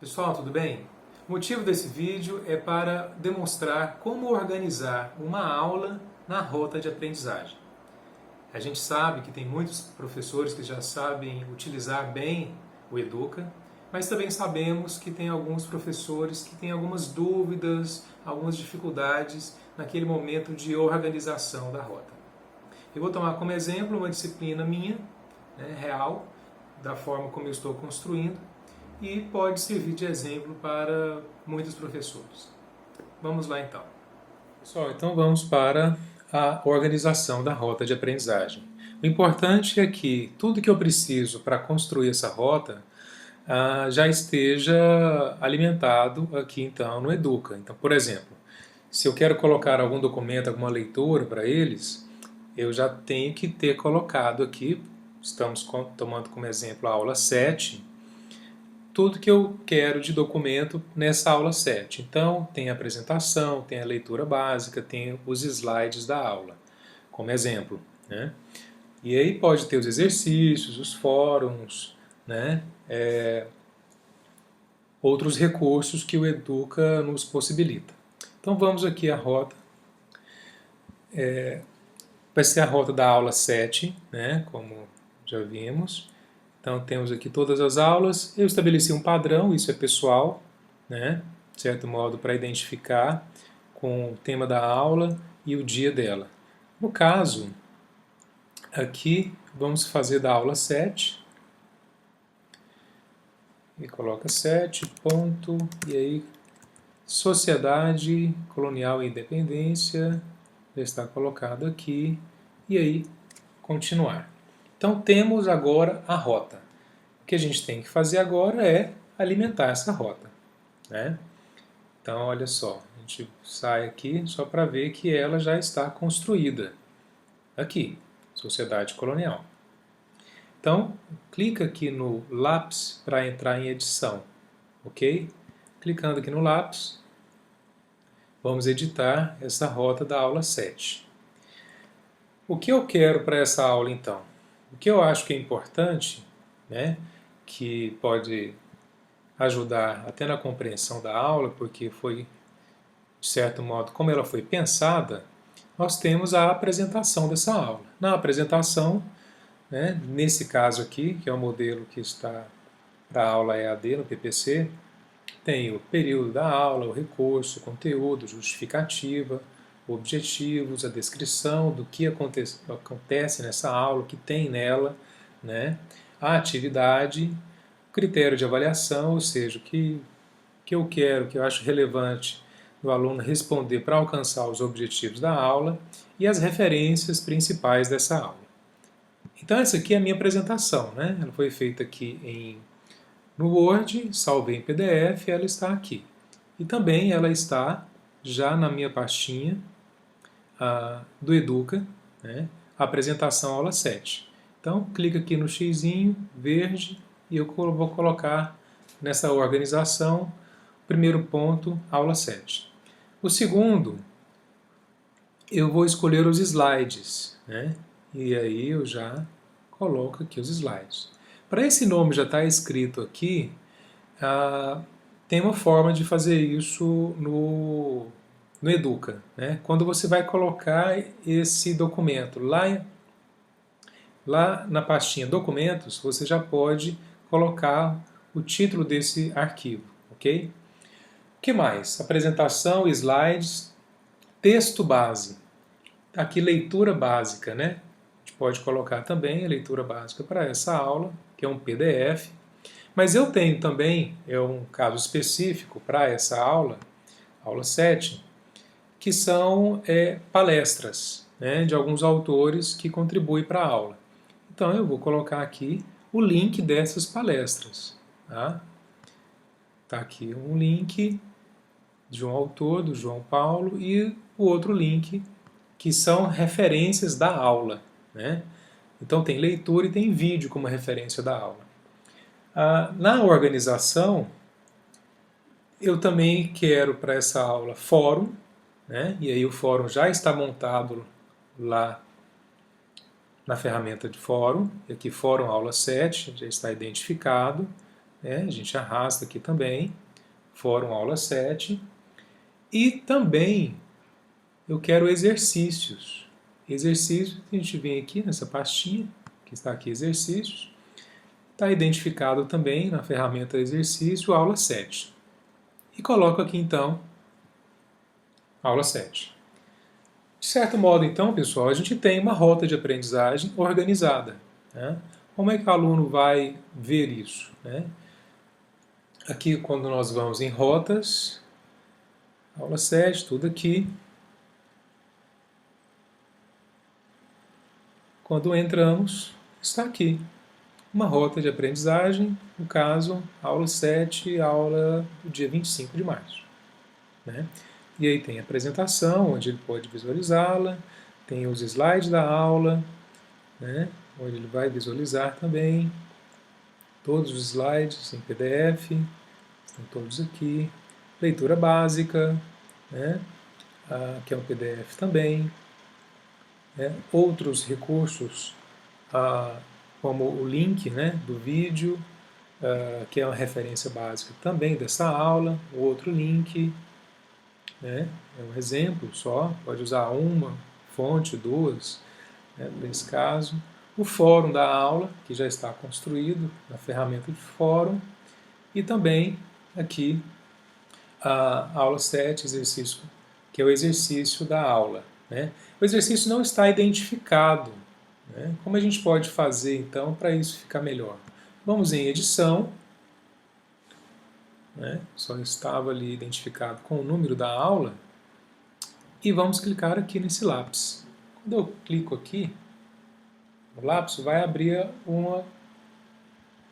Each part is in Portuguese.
Pessoal, tudo bem? O motivo desse vídeo é para demonstrar como organizar uma aula na rota de aprendizagem. A gente sabe que tem muitos professores que já sabem utilizar bem o Educa, mas também sabemos que tem alguns professores que têm algumas dúvidas, algumas dificuldades naquele momento de organização da rota. Eu vou tomar como exemplo uma disciplina minha, real, da forma como eu estou construindo, e pode servir de exemplo para muitos professores. Vamos lá então. Pessoal, então vamos para a organização da rota de aprendizagem. O importante é que tudo que eu preciso para construir essa rota já esteja alimentado aqui então no Educa. Então, por exemplo, se eu quero colocar algum documento, alguma leitura para eles, eu já tenho que ter colocado aqui, estamos tomando como exemplo a aula 7, tudo que eu quero de documento nessa aula 7. Então, tem a apresentação, tem a leitura básica, tem os slides da aula, como exemplo, né? E aí pode ter os exercícios, os fóruns, né? Outros recursos que o Educa nos possibilita. Então, vamos aqui à rota. Vai ser a rota da aula 7, né? Como já vimos. Então temos aqui todas as aulas. Eu estabeleci um padrão, isso é pessoal, né? De certo modo para identificar com o tema da aula e o dia dela. No caso, aqui vamos fazer da aula 7. E coloca 7, ponto, e aí Sociedade Colonial e Independência, já está colocado aqui, e aí continuar. Então temos agora a rota. O que a gente tem que fazer agora é alimentar essa rota, né? Então, olha só, a gente sai aqui só para ver que ela já está construída. Aqui, Sociedade Colonial. Então, clica aqui no lápis para entrar em edição, ok? Clicando aqui no lápis, vamos editar essa rota da aula 7. O que eu quero para essa aula, então? O que eu acho que é importante, né, que pode ajudar até na compreensão da aula, porque foi, de certo modo, como ela foi pensada, nós temos a apresentação dessa aula. Na apresentação, né, nesse caso aqui, que é o modelo que está para a aula EAD no PPC, tem o período da aula, o recurso, o conteúdo, justificativa, objetivos, a descrição do que acontece nessa aula, o que tem nela, né? A atividade, o critério de avaliação, ou seja, o que eu quero, que eu acho relevante do aluno responder para alcançar os objetivos da aula e as referências principais dessa aula. Então essa aqui é a minha apresentação, né? Ela foi feita aqui no Word, salvei em PDF, ela está aqui. E também ela está já na minha pastinha do Educa, né, a apresentação aula 7. Então, clica aqui no xizinho verde e eu vou colocar nessa organização o primeiro ponto, aula 7. O segundo, eu vou escolher os slides, né, e aí eu já coloco aqui os slides. Para esse nome já estar escrito aqui, tem uma forma de fazer isso no Educa, né? Quando você vai colocar esse documento lá na pastinha documentos, você já pode colocar o título desse arquivo, ok? O que mais? Apresentação, slides, texto base. Aqui leitura básica, né? A gente pode colocar também a leitura básica para essa aula, que é um PDF. Mas eu tenho também, é um caso específico para essa aula, aula 7, que são palestras, né, de alguns autores que contribuem para a aula. Então eu vou colocar aqui o link dessas palestras. Tá aqui um link de um autor, do João Paulo, e o outro link que são referências da aula, né? Então tem leitura e tem vídeo como referência da aula. Na organização, eu também quero para essa aula fórum, né? E aí o fórum já está montado lá na ferramenta de fórum. E aqui fórum aula 7 já está identificado. né? A gente arrasta aqui também, Fórum Aula 7. E também eu quero exercícios. Exercícios, a gente vem aqui nessa pastinha, que está aqui exercícios, está identificado também na ferramenta exercício, aula 7. E coloco aqui então, aula 7. De certo modo, então, pessoal, a gente tem uma rota de aprendizagem organizada, né? Como é que o aluno vai ver isso, né? Aqui, quando nós vamos em rotas, aula 7, tudo aqui. Quando entramos, está aqui. Uma rota de aprendizagem, no caso, aula 7, aula do dia 25 de março, né? E aí tem a apresentação, onde ele pode visualizá-la, tem os slides da aula, né? Onde ele vai visualizar também todos os slides em PDF, estão todos aqui. Leitura básica, né? Que é um PDF também. Né? Outros recursos, como o link, né, do vídeo, que é uma referência básica também dessa aula, o outro link, né, é um exemplo só, pode usar uma fonte, duas, né, nesse caso. O fórum da aula, que já está construído na ferramenta de fórum, e também aqui a aula 7, exercício, que é o exercício da aula, né. O exercício não está identificado, né. Como a gente pode fazer então para isso ficar melhor? Vamos em edição, né, só estava ali identificado com o número da aula, e vamos clicar aqui nesse lápis. Quando eu clico aqui, o lápis vai abrir uma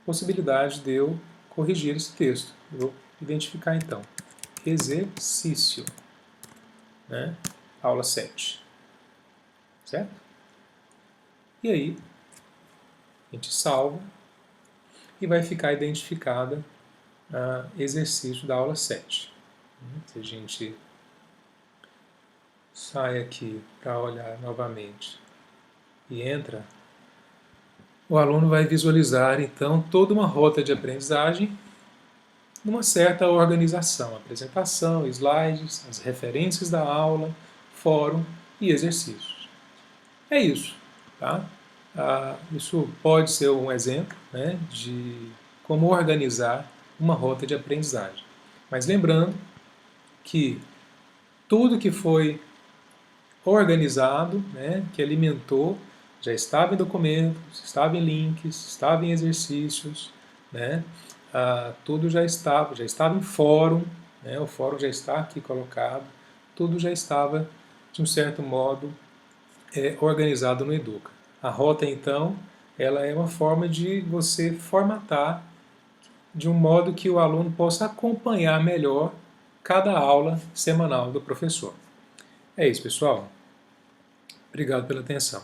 possibilidade de eu corrigir esse texto. Eu vou identificar então, exercício, né, aula 7, certo? E aí, a gente salva e vai ficar identificada exercício da aula 7. Se a gente sai aqui para olhar novamente e entra, o aluno vai visualizar então toda uma rota de aprendizagem numa certa organização, apresentação, slides, as referências da aula, fórum e exercícios. É isso, tá? Isso pode ser um exemplo, né, de como organizar uma rota de aprendizagem. Mas lembrando que tudo que foi organizado, né, que alimentou, já estava em documentos, estava em links, estava em exercícios, né, tudo já estava em fórum, né, o fórum já está aqui colocado, tudo já estava, de um certo modo, organizado no Educa. A rota, então, ela é uma forma de você formatar de um modo que o aluno possa acompanhar melhor cada aula semanal do professor. É isso, pessoal. Obrigado pela atenção.